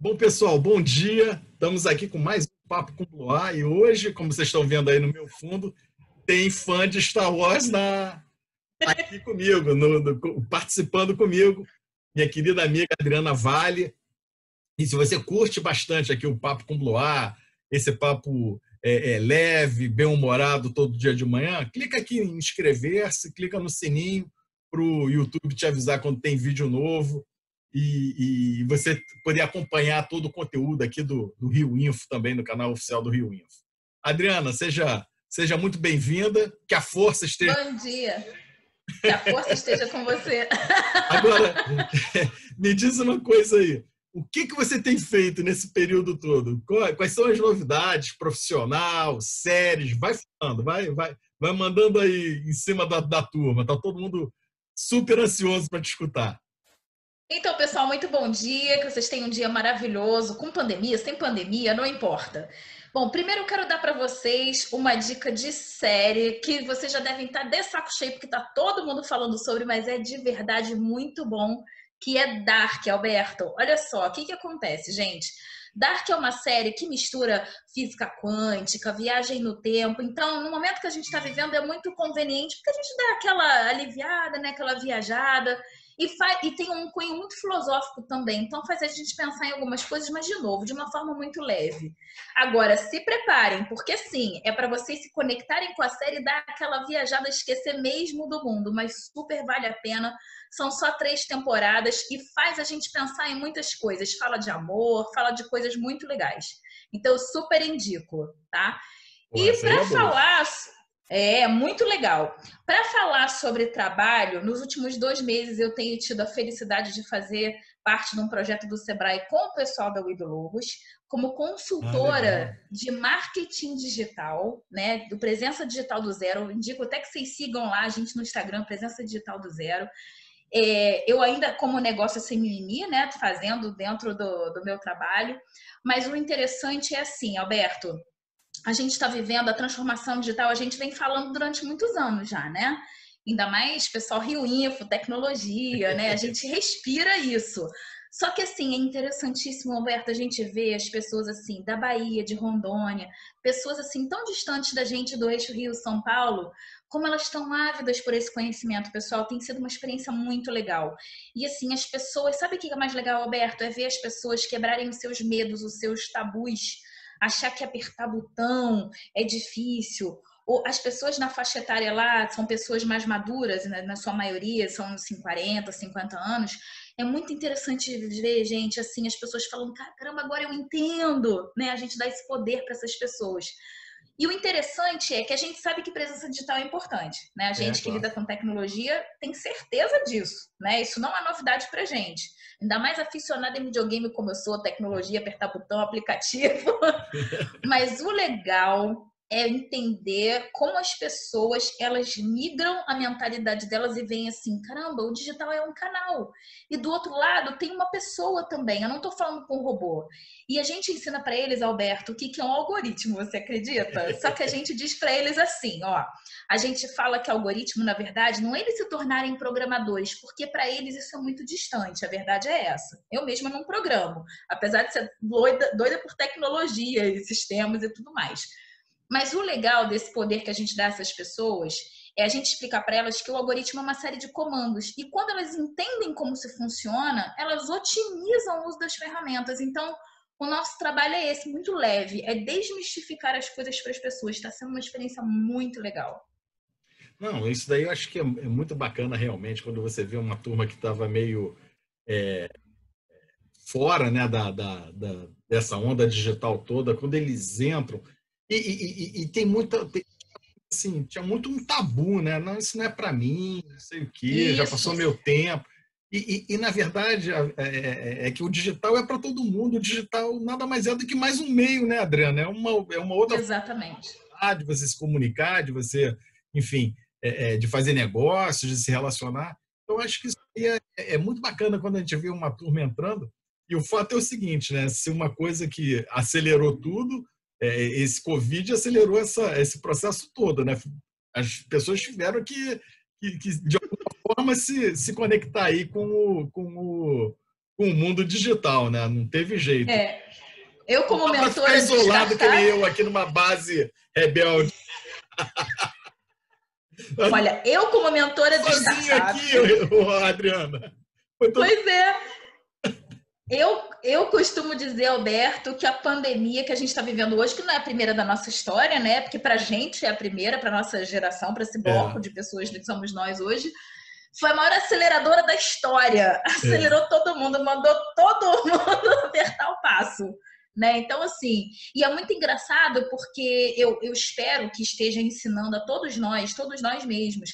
Bom, pessoal, bom dia. Estamos aqui com mais um Papo com Blois e hoje, como vocês estão vendo aí no meu fundo, tem fã de Star Wars aqui comigo, participando comigo, minha querida amiga Adriana Vale. E se você curte bastante aqui o Papo com Blois, esse papo leve, bem-humorado todo dia de manhã, clica aqui em inscrever-se, clica no sininho para o YouTube te avisar quando tem vídeo novo e você poder acompanhar todo o conteúdo aqui do Rio Info também, no canal oficial do Rio Info. Adriana, seja muito bem-vinda, que a força esteja... Bom dia, que a força esteja com você. Agora, me diz uma coisa aí, o que você tem feito nesse período todo? Quais são as novidades, profissional, séries? Vai falando, vai mandando aí em cima da turma. Tá todo mundo super ansioso para te escutar. Então, pessoal, muito bom dia, que vocês tenham um dia maravilhoso, com pandemia, sem pandemia, não importa. Bom, primeiro eu quero dar para vocês uma dica de série que vocês já devem estar de saco cheio, porque tá todo mundo falando sobre, mas é de verdade muito bom, que é Dark, Alberto. Olha só, o que acontece, gente? Dark é uma série que mistura física quântica, viagem no tempo. Então, no momento que a gente está vivendo, é muito conveniente, porque a gente dá aquela aliviada, né? Aquela viajada. E tem um cunho muito filosófico também. Então, faz a gente pensar em algumas coisas, mas, de novo, de uma forma muito leve. Agora, se preparem, porque, sim, é para vocês se conectarem com a série e dar aquela viajada, esquecer mesmo do mundo, mas super vale a pena. São só 3 temporadas e faz a gente pensar em muitas coisas. Fala de amor, fala de coisas muito legais. Então, eu super indico, tá? E para falar... É muito legal. Para falar sobre trabalho, nos últimos 2 meses eu tenho tido a felicidade de fazer parte de um projeto do Sebrae com o pessoal da Wido Logos, como consultora de marketing digital, né, do Presença Digital do Zero. Eu indico até que vocês sigam lá a gente no Instagram, Presença Digital do Zero. Eu ainda como negócio sem mimimi, né, fazendo dentro do meu trabalho, mas o interessante é assim, Alberto, a gente está vivendo a transformação digital, a gente vem falando durante muitos anos já, né? Ainda mais pessoal Rio Info, tecnologia, né? A gente respira isso. Só que, assim, é interessantíssimo, Alberto, a gente vê as pessoas, assim, da Bahia, de Rondônia, pessoas, assim, tão distantes da gente do eixo Rio-São Paulo, como elas estão ávidas por esse conhecimento, pessoal. Tem sido uma experiência muito legal. E, assim, as pessoas... Sabe o que é mais legal, Alberto? É ver as pessoas quebrarem os seus medos, os seus tabus, achar que apertar botão é difícil. Ou as pessoas na faixa etária lá são pessoas mais maduras, né? Na sua maioria são assim, 40, 50 anos. É muito interessante ver, gente, assim, as pessoas falando, caramba, agora eu entendo, né? A gente dá esse poder para essas pessoas. E o interessante é que a gente sabe que presença digital é importante, né? A gente que lida com tecnologia tem certeza disso, né? Isso não é novidade pra gente. Ainda mais aficionada em videogame como eu sou, tecnologia, apertar botão, aplicativo. Mas o legal é entender como as pessoas, elas migram a mentalidade delas e veem assim, caramba, o digital é um canal. E do outro lado tem uma pessoa também, eu não estou falando com um robô. E a gente ensina para eles, Alberto, o que é um algoritmo, você acredita? Só que a gente diz para eles assim, ó, a gente fala que algoritmo, na verdade, não é eles se tornarem programadores, porque para eles isso é muito distante, a verdade é essa. Eu mesma não programo, apesar de ser doida por tecnologia e sistemas e tudo mais. Mas o legal desse poder que a gente dá a essas pessoas é a gente explicar para elas que o algoritmo é uma série de comandos. E quando elas entendem como se funciona, elas otimizam o uso das ferramentas. Então, o nosso trabalho é esse, muito leve. É desmistificar as coisas para as pessoas. Está sendo uma experiência muito legal. Não, isso daí eu acho que é muito bacana realmente, quando você vê uma turma que estava meio fora, né, dessa onda digital toda, quando eles entram, e tem muita... Assim, tinha muito um tabu, né? Não, isso não é para mim, não sei o quê, já passou meu tempo. Na verdade, é que o digital é para todo mundo. O digital nada mais é do que mais um meio, né, Adriana? É uma outra Exatamente. forma de você se comunicar, de você, enfim, de fazer negócios, de se relacionar. Então, acho que isso aí é muito bacana quando a gente vê uma turma entrando. E o fato é o seguinte, né? Se uma coisa que acelerou tudo, esse Covid acelerou esse processo todo, né? As pessoas tiveram que de alguma forma, se conectar aí com com o mundo digital, né? Não teve jeito. Eu, como não mentora ficar isolado de que nem eu aqui numa base rebelde. Olha, eu como mentora de sozinho startup... aqui, Adriana. Pois é. Eu costumo dizer, Alberto, que a pandemia que a gente está vivendo hoje, que não é a primeira da nossa história, né? Porque para a gente é a primeira, para nossa geração, para esse bloco de pessoas que somos nós hoje, foi a maior aceleradora da história. Acelerou todo mundo, mandou todo mundo apertar o passo. Né? Então, assim, e é muito engraçado porque eu espero que esteja ensinando a todos nós mesmos,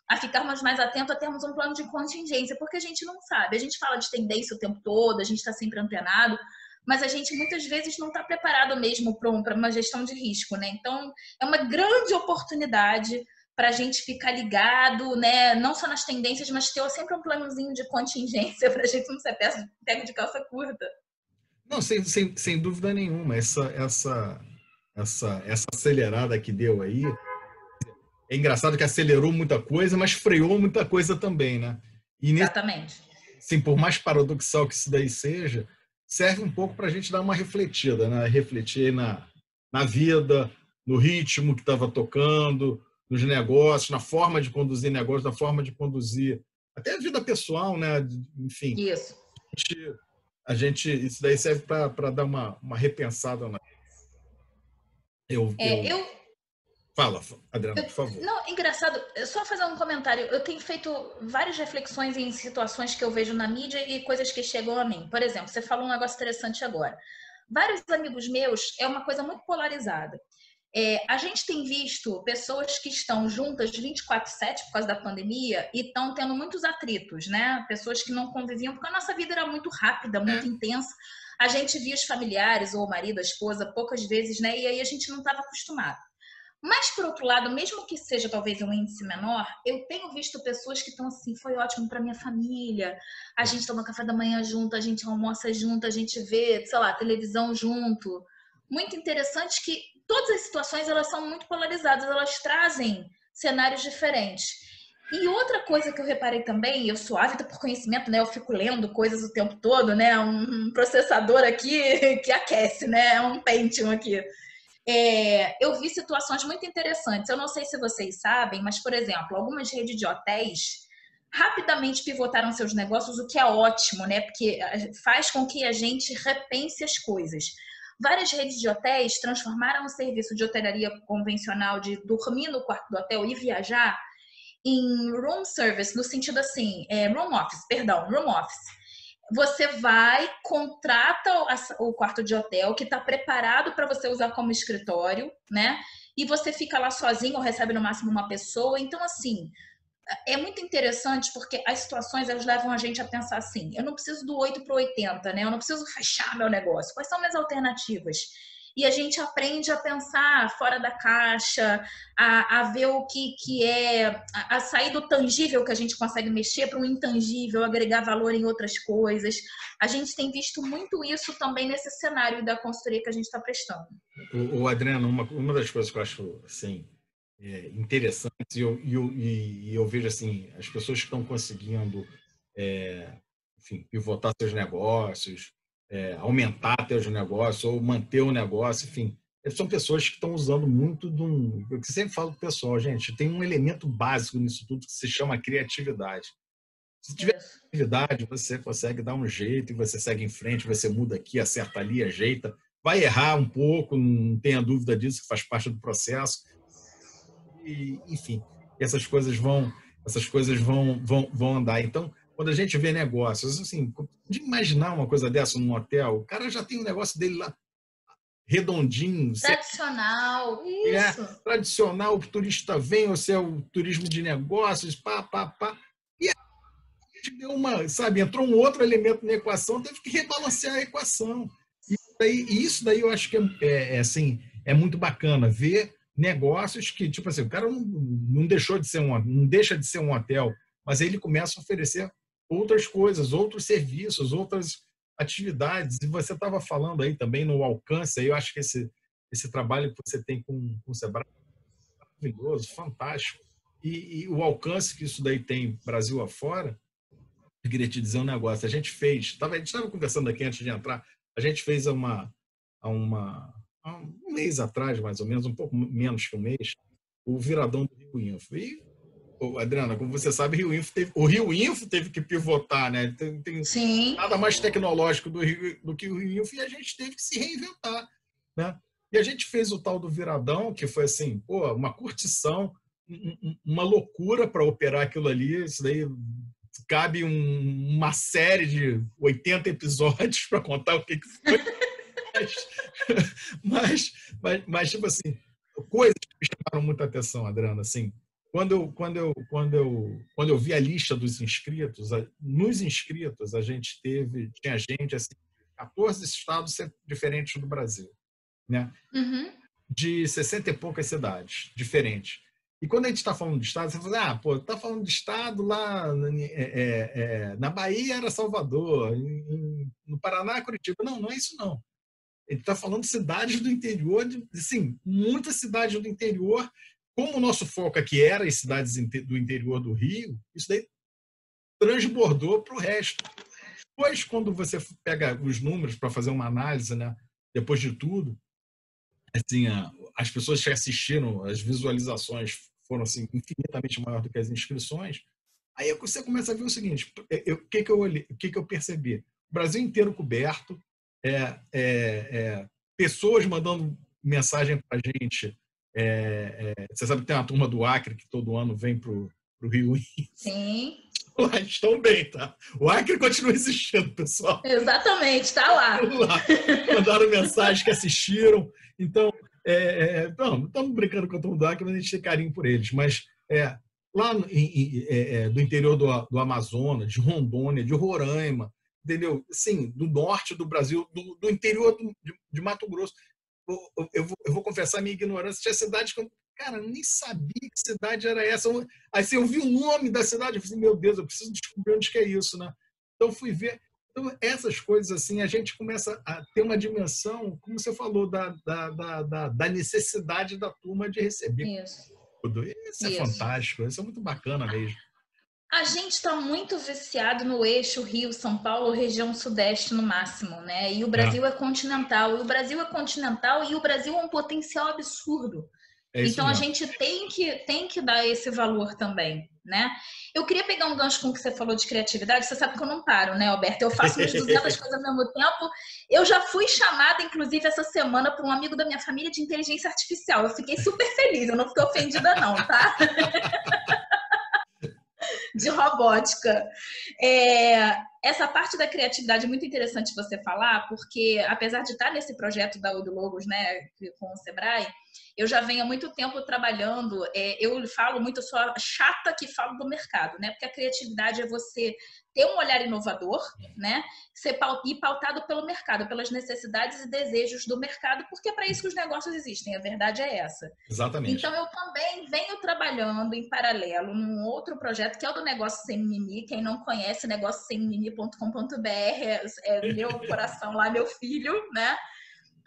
a ficarmos mais atentos a termos um plano de contingência, porque a gente não sabe. A gente fala de tendência o tempo todo, a gente está sempre antenado, mas a gente muitas vezes não está preparado mesmo para uma gestão de risco, né? Então, é uma grande oportunidade para a gente ficar ligado, né? Não só nas tendências, mas ter sempre um planozinho de contingência para a gente não ser pego de calça curta. Não, sem dúvida nenhuma. Essa acelerada que deu aí, é engraçado que acelerou muita coisa, mas freou muita coisa também, né? E Exatamente. Assim, por mais paradoxal que isso daí seja, serve um pouco para a gente dar uma refletida, né? Refletir na vida, no ritmo que estava tocando, nos negócios, na forma de conduzir negócios, na forma de conduzir até a vida pessoal, né? Enfim. Isso. Isso daí serve para dar uma repensada. Fala, Adriana, por favor. Não, engraçado, só fazer um comentário. Eu tenho feito várias reflexões em situações que eu vejo na mídia e coisas que chegam a mim. Por exemplo, você falou um negócio interessante agora. Vários amigos meus, é uma coisa muito polarizada. A gente tem visto pessoas que estão juntas 24/7 por causa da pandemia e estão tendo muitos atritos, né? Pessoas que não conviviam, porque a nossa vida era muito rápida, muito intensa. A gente via os familiares, ou o marido, a esposa, poucas vezes, né? E aí a gente não estava acostumado. Mas, por outro lado, mesmo que seja talvez um índice menor, eu tenho visto pessoas que estão assim, foi ótimo para minha família, a gente toma café da manhã junto, a gente almoça junto, a gente vê, sei lá, televisão junto. Muito interessante que todas as situações, elas são muito polarizadas, elas trazem cenários diferentes. E outra coisa que eu reparei também, eu sou ávida por conhecimento, né? Eu fico lendo coisas o tempo todo, né? Um processador aqui que aquece, né? Um Pentium aqui. Eu vi situações muito interessantes. Eu não sei se vocês sabem, mas, por exemplo, algumas redes de hotéis rapidamente pivotaram seus negócios, o que é ótimo, né? Porque faz com que a gente repense as coisas. Várias redes de hotéis transformaram o serviço de hotelaria convencional de dormir no quarto do hotel e viajar em room service, no sentido assim, room office. Você vai, contrata o quarto de hotel que está preparado para você usar como escritório, né? E você fica lá sozinho ou recebe no máximo uma pessoa. Então, assim, é muito interessante porque as situações elas levam a gente a pensar assim: eu não preciso do 8 para o 80, né? Eu não preciso fechar meu negócio. Quais são minhas alternativas? E a gente aprende a pensar fora da caixa, a ver o que é, a sair do tangível que a gente consegue mexer para um intangível, agregar valor em outras coisas. A gente tem visto muito isso também nesse cenário da consultoria que a gente está prestando. Adriano, uma das coisas que eu acho assim, interessantes e eu vejo assim, as pessoas que estão conseguindo enfim, pivotar seus negócios, aumentar seus negócios ou manter o negócio, enfim, são pessoas que estão usando muito eu sempre falo para o pessoal, gente, tem um elemento básico nisso tudo que se chama criatividade. Se tiver criatividade, você consegue dar um jeito e você segue em frente, você muda aqui, acerta ali, ajeita, vai errar um pouco, não tenha dúvida disso, que faz parte do processo. E, enfim, essas coisas vão andar. Então, quando a gente vê negócios, assim, de imaginar uma coisa dessa num hotel, o cara já tem um negócio dele lá redondinho. Tradicional, isso. Tradicional, o turista vem, ou se é o turismo de negócios, pá. E a gente deu entrou um outro elemento na equação, teve que rebalancear a equação. E isso daí eu acho que assim, é muito bacana ver negócios que, tipo assim, o cara não deixa de ser um hotel, mas aí ele começa a oferecer outras coisas, outros serviços, outras atividades. E você estava falando aí também no alcance, aí eu acho que esse trabalho que você tem com o Sebrae é maravilhoso, fantástico. E o alcance que isso daí tem Brasil afora, eu queria te dizer um negócio. A gente estava conversando aqui antes de entrar, a gente fez há um mês atrás, mais ou menos, um pouco menos que um mês, o Viradão do Rio Info. E, Adriana, como você sabe, o Rio Info teve que pivotar, né? Tem Sim. nada mais tecnológico do que o Rio Info, e a gente teve que se reinventar, né? E a gente fez o tal do Viradão, que foi assim, pô, uma curtição, uma loucura para operar aquilo ali. Isso daí cabe uma série de 80 episódios para contar o que foi. Tipo assim, coisas que me chamaram muita atenção, Adriana, assim, quando eu vi a lista dos inscritos, nos inscritos tinha gente assim, 14 estados diferentes do Brasil, né? Uhum. De 60 e poucas cidades diferentes. E quando a gente está falando de estado, você fala, pô, tá falando de estado lá na Bahia era Salvador, no Paraná, Curitiba. Não, não é isso não. Ele está falando de cidades do interior, assim, muitas cidades do interior. Como o nosso foco aqui era as cidades do interior do Rio, isso daí transbordou para o resto. Depois, quando você pega os números para fazer uma análise, né, depois de tudo, assim, as pessoas que assistiram, as visualizações foram assim, infinitamente maior do que as inscrições. Aí você começa a ver o seguinte: o que eu percebi? O Brasil inteiro coberto, pessoas mandando mensagem para a gente. Você sabe que tem uma turma do Acre que todo ano vem para o Rio. Sim. Lá estão bem, tá? O Acre continua existindo, pessoal. Exatamente, está lá. Mandaram mensagem que assistiram. Então, não estamos brincando com a turma do Acre, mas a gente tem carinho por eles. Mas lá do interior do Amazonas, de Rondônia, de Roraima, entendeu? Sim, do norte do Brasil, do interior de Mato Grosso. Eu vou confessar a minha ignorância. Tinha cidades que eu, cara, nem sabia que cidade era essa. Aí assim, eu vi o nome da cidade, eu falei, meu Deus, eu preciso descobrir onde que é isso, né? Então fui ver. Então, essas coisas assim, a gente começa a ter uma dimensão, como você falou, da necessidade da turma de receber Isso. tudo. Isso é fantástico, isso é muito bacana mesmo. A gente está muito viciado no eixo Rio-São Paulo, região sudeste no máximo, né? E o Brasil é continental, e o Brasil é continental, e o Brasil é um potencial absurdo. Então a gente tem que dar esse valor também, né? Eu queria pegar um gancho com o que você falou de criatividade. Você sabe que eu não paro, né, Alberto? Eu faço umas 200 coisas ao mesmo tempo. Eu já fui chamada, inclusive, essa semana por um amigo da minha família de inteligência artificial. Eu fiquei super feliz, eu não fiquei ofendida não, tá? De robótica. Essa parte da criatividade é muito interessante você falar, porque apesar de estar nesse projeto da Logos, né, com o Sebrae, eu já venho há muito tempo trabalhando, eu falo muito, eu sou a chata que falo do mercado, né, porque a criatividade é você ter um olhar inovador, né, e pautado pelo mercado, pelas necessidades e desejos do mercado, porque é para isso que os negócios existem, a verdade é essa. Exatamente. Então, eu também venho trabalhando em paralelo num outro projeto, que é o do Negócio Sem Mimimi. Quem não conhece, negóciosemmimimi.com.br, é meu coração lá, meu filho, né?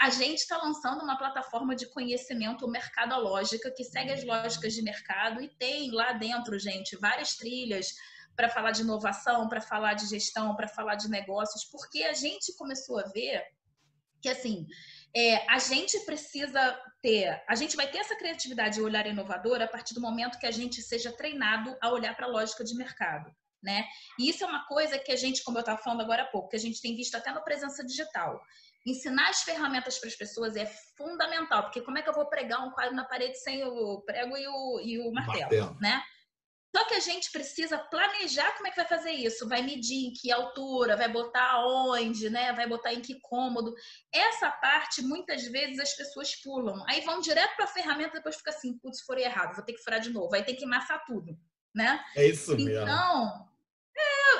A gente está lançando uma plataforma de conhecimento mercadológica que segue as lógicas de mercado e tem lá dentro, gente, várias trilhas para falar de inovação, para falar de gestão, para falar de negócios, porque a gente começou a ver que, assim, a gente precisa a gente vai ter essa criatividade e olhar inovador a partir do momento que a gente seja treinado a olhar para a lógica de mercado, né? E isso é uma coisa que a gente, como eu estava falando agora há pouco, que a gente tem visto até na presença digital. Ensinar as ferramentas para as pessoas é fundamental, porque como é que eu vou pregar um quadro na parede sem o prego e o martelo, né? Só que a gente precisa planejar como é que vai fazer isso. Vai medir em que altura, vai botar onde, né? Vai botar em que cômodo. Essa parte, muitas vezes, as pessoas pulam. Aí vão direto para a ferramenta e depois fica assim, putz, se for errado, vou ter que furar de novo. Vai ter que amassar tudo, né? É isso mesmo. Então,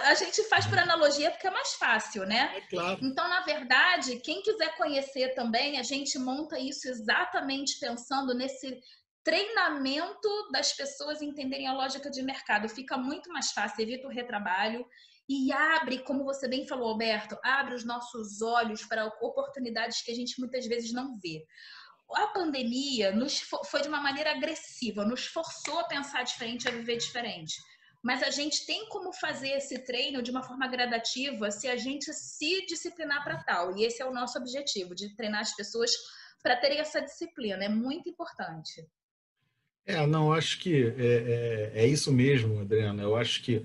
a gente faz por analogia porque é mais fácil, né? É claro. Então, na verdade, quem quiser conhecer também, a gente monta isso exatamente pensando nesse treinamento das pessoas entenderem a lógica de mercado. Fica muito mais fácil, evita o retrabalho e abre, como você bem falou, Alberto, abre os nossos olhos para oportunidades que a gente muitas vezes não vê. A pandemia foi de uma maneira agressiva, nos forçou a pensar diferente, a viver diferente. mas a gente tem como fazer esse treino de uma forma gradativa se a gente se disciplinar para tal. E esse é o nosso objetivo, de treinar as pessoas para terem essa disciplina. É muito importante. Não, acho que é isso mesmo, Adriana. Eu acho que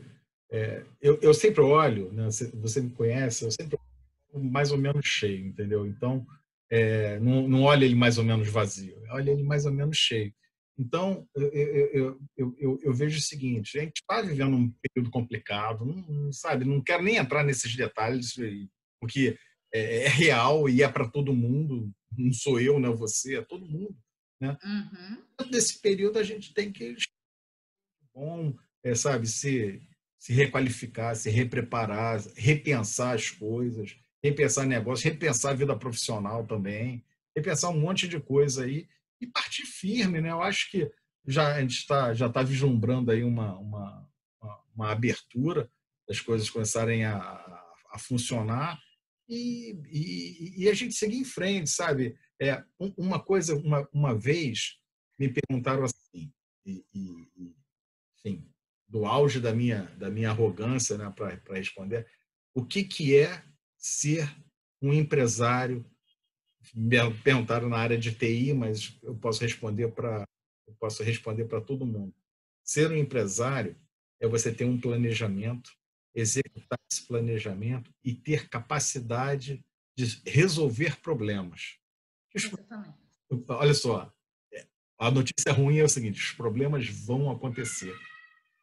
eu sempre olho, né, você me conhece, eu sempre olho mais ou menos cheio, entendeu? Então, não olha ele mais ou menos vazio, olha ele mais ou menos cheio. Então, eu vejo o seguinte: a gente está vivendo um período complicado, sabe? Não quero nem entrar nesses detalhes, porque é real e é para todo mundo, não sou eu, não é você, é todo mundo, né? Uhum. Nesse período a gente tem que bom, sabe, se requalificar, se repreparar, repensar as coisas, repensar negócio, repensar a vida profissional também, repensar um monte de coisa aí e partir firme, né? Eu acho que a gente já está vislumbrando aí uma abertura das coisas começarem a funcionar e a gente seguir em frente, sabe? Uma coisa, uma vez me perguntaram assim, enfim, do auge da minha arrogância, né, para responder, o que é ser um empresário? Me perguntaram na área de TI, mas eu posso responder para todo mundo. Ser um empresário é você ter um planejamento, executar esse planejamento e ter capacidade de resolver problemas. Exatamente. Olha só, a notícia ruim é o seguinte: os problemas vão acontecer.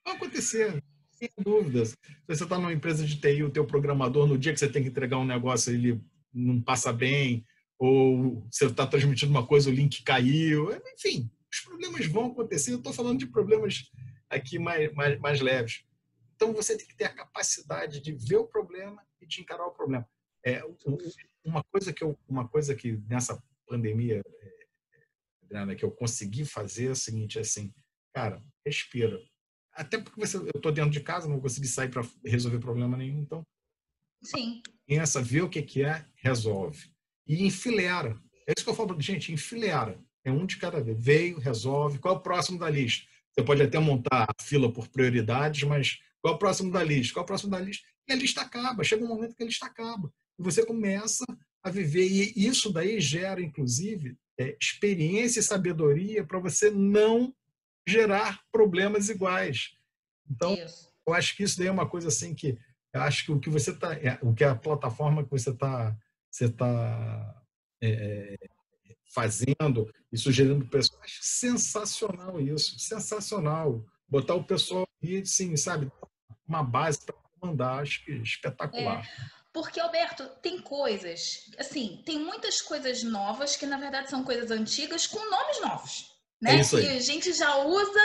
Vai acontecer, sem dúvidas. Se você está numa empresa de TI, o teu programador, no dia que você tem que entregar um negócio, ele não passa bem, ou você está transmitindo uma coisa, o link caiu. Enfim, os problemas vão acontecer. Eu estou falando de problemas aqui mais leves. Então, você tem que ter a capacidade de ver o problema e de encarar o problema. Uma coisa que nessa pandemia, Adriana, que eu consegui fazer é o seguinte, assim, cara, respira. Até porque eu estou dentro de casa, não vou conseguir sair para resolver problema nenhum. Então, Sim. pensa, vê o que é, resolve. E enfileira. É isso que eu falo, gente, enfileira. É um de cada vez. Veio, resolve. Qual é o próximo da lista? Você pode até montar a fila por prioridades, mas qual é o próximo da lista? Qual é o próximo da lista? E a lista acaba. Chega um momento que a lista acaba. E você começa a viver. E isso daí gera, inclusive, experiência e sabedoria para você não gerar problemas iguais. Então, Isso. eu acho que isso daí é uma coisa assim que eu acho que o que você está, o que a plataforma que você tá fazendo e sugerindo para o pessoal, acho sensacional isso, sensacional. Botar o pessoal aí, sim, sabe, uma base para mandar, acho que É, espetacular. porque, Alberto, tem coisas, assim, tem muitas coisas novas que, na verdade, são coisas antigas com nomes novos, É né? isso Que aí. a gente já usa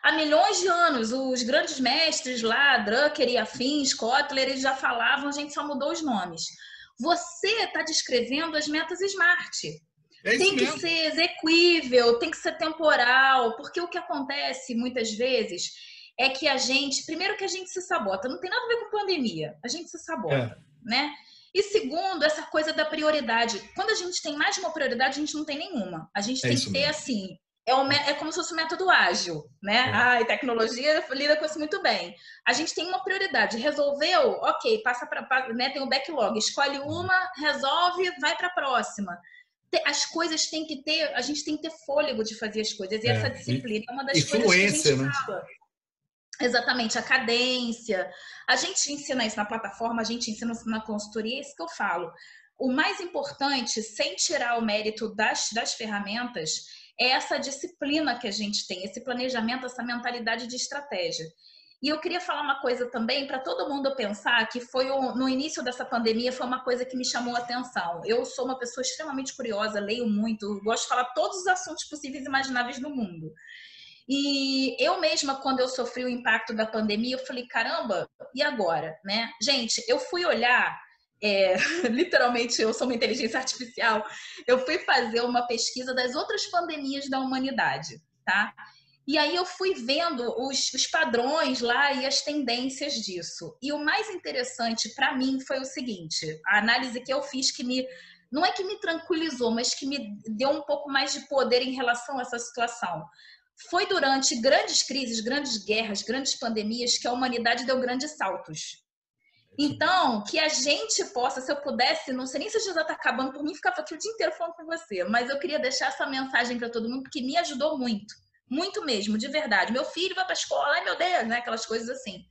há milhões de anos. Os grandes mestres lá, Drucker e afins, Kotler, eles já falavam, a gente só mudou os nomes. Você está descrevendo as metas SMART. É isso Tem que mesmo. ser exequível, tem que ser temporal, porque o que acontece muitas vezes é que a gente, primeiro que a gente se sabota, não tem nada a ver com pandemia, a gente se É, sabota, né? E segundo, essa coisa da prioridade. Quando a gente tem mais de uma prioridade, a gente não tem nenhuma. A gente é tem que isso ter mesmo. assim. É como se fosse o método ágil, né? É, A tecnologia lida com isso muito bem. A gente tem uma prioridade. Resolveu? Ok, passa para, né? Tem o backlog. Escolhe uma, resolve, vai para a próxima. As coisas têm que ter, a gente tem que ter fôlego de fazer as coisas. E essa disciplina é uma e das coisas que a gente fluência, né? fala. Exatamente, a cadência. A gente ensina isso na plataforma, a gente ensina isso na consultoria, é isso que eu falo. O mais importante, sem tirar o mérito das ferramentas, é essa disciplina que a gente tem, esse planejamento, essa mentalidade de estratégia. E eu queria falar uma coisa também para todo mundo pensar que no início dessa pandemia foi uma coisa que me chamou a atenção. Eu sou uma pessoa extremamente curiosa, leio muito, gosto de falar todos os assuntos possíveis e imagináveis do mundo. E eu mesma, quando eu sofri o impacto da pandemia, eu falei, caramba, e agora, né? Gente, eu fui olhar, literalmente, eu sou uma inteligência artificial, eu fui fazer uma pesquisa das outras pandemias da humanidade, tá? E aí eu fui vendo os padrões lá e as tendências disso. E o mais interessante para mim foi o seguinte, a análise que eu fiz não é que me tranquilizou, mas que me deu um pouco mais de poder em relação a essa situação. foi durante grandes crises, grandes guerras, grandes pandemias que a humanidade deu grandes saltos. Então, que a gente possa, se eu pudesse, não sei nem se já está acabando por mim, ficava aqui o dia inteiro falando com você, mas eu queria deixar essa mensagem para todo mundo, porque me ajudou muito, muito mesmo, de verdade. Meu filho vai para a escola, ai meu Deus, né? Aquelas coisas assim.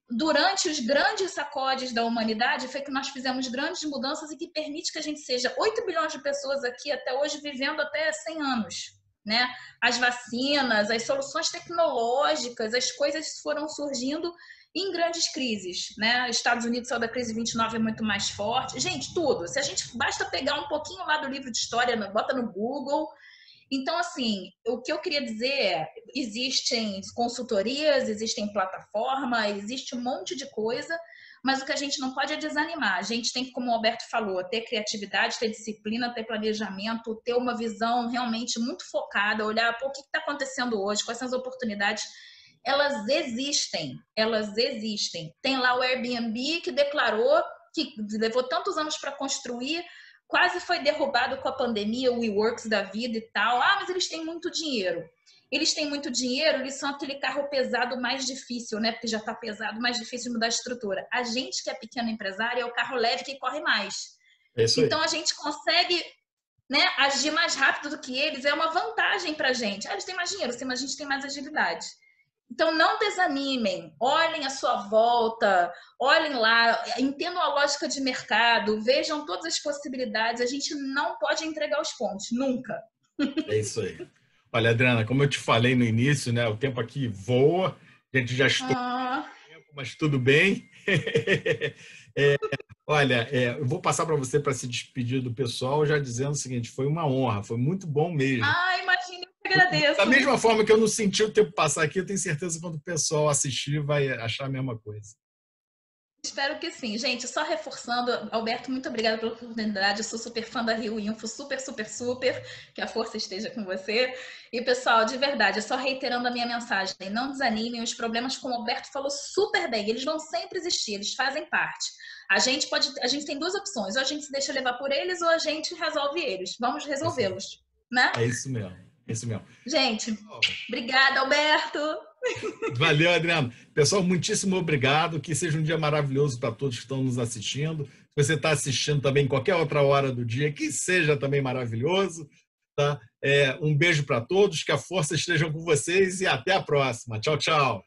Durante os grandes sacodes da humanidade, foi que nós fizemos grandes mudanças e que permite que a gente seja 8 bilhões de pessoas aqui até hoje, vivendo até 100 anos. Né? As vacinas, as soluções tecnológicas, as coisas foram surgindo em grandes crises, né? Estados Unidos saiu da crise de 29 muito mais forte. Gente, tudo. Se a gente basta pegar um pouquinho lá do livro de história, bota no Google. Então, assim, o que eu queria dizer é, existem consultorias, existem plataformas, existe um monte de coisa, mas o que a gente não pode é desanimar. A gente tem que, como o Alberto falou, ter criatividade, ter disciplina, ter planejamento, ter uma visão realmente muito focada, olhar o que está acontecendo hoje, quais são as oportunidades. Elas existem, elas existem. Tem lá o Airbnb que declarou que levou tantos anos para construir, quase foi derrubado com a pandemia, o WeWorks da vida e tal. Ah, mas eles têm muito dinheiro. Eles têm muito dinheiro, eles são aquele carro pesado mais difícil, né? Porque já está pesado, mais difícil de mudar a estrutura. A gente que é pequeno empresário é o carro leve que corre mais. Então a gente consegue, né, agir mais rápido do que eles, é uma vantagem para a gente. Ah, eles têm mais dinheiro, mas a gente tem mais agilidade. Então, não desanimem, olhem à sua volta, olhem lá, entendam a lógica de mercado, vejam todas as possibilidades. A gente não pode entregar os pontos, nunca. É isso aí. Olha, Adriana, como eu te falei no início, né, o tempo aqui voa, a gente já estourou o tempo, mas tudo bem. Olha, eu vou passar para você para se despedir do pessoal, já dizendo o seguinte, foi uma honra, foi muito bom mesmo. Ah, imagina, eu agradeço. Da mesma forma que eu não senti o tempo passar aqui, eu tenho certeza que quando o pessoal assistir vai achar a mesma coisa. Espero que sim. Gente, só reforçando, Alberto, muito obrigada pela oportunidade. Eu sou super fã da Rio Info, super, super, super. Que a força esteja com você. E, pessoal, de verdade, só reiterando a minha mensagem, não desanimem, os problemas, como o Alberto falou super bem, eles vão sempre existir, eles fazem parte. A gente tem duas opções, ou a gente se deixa levar por eles, ou a gente resolve eles. Vamos resolvê-los, né? É isso mesmo, é isso mesmo. Gente, obrigada, Alberto. Valeu, Adriano. Pessoal, muitíssimo obrigado. Que seja um dia maravilhoso para todos que estão nos assistindo. Se você está assistindo também qualquer outra hora do dia, que seja também maravilhoso. Tá? Um beijo para todos, que a força esteja com vocês e até a próxima. Tchau, tchau.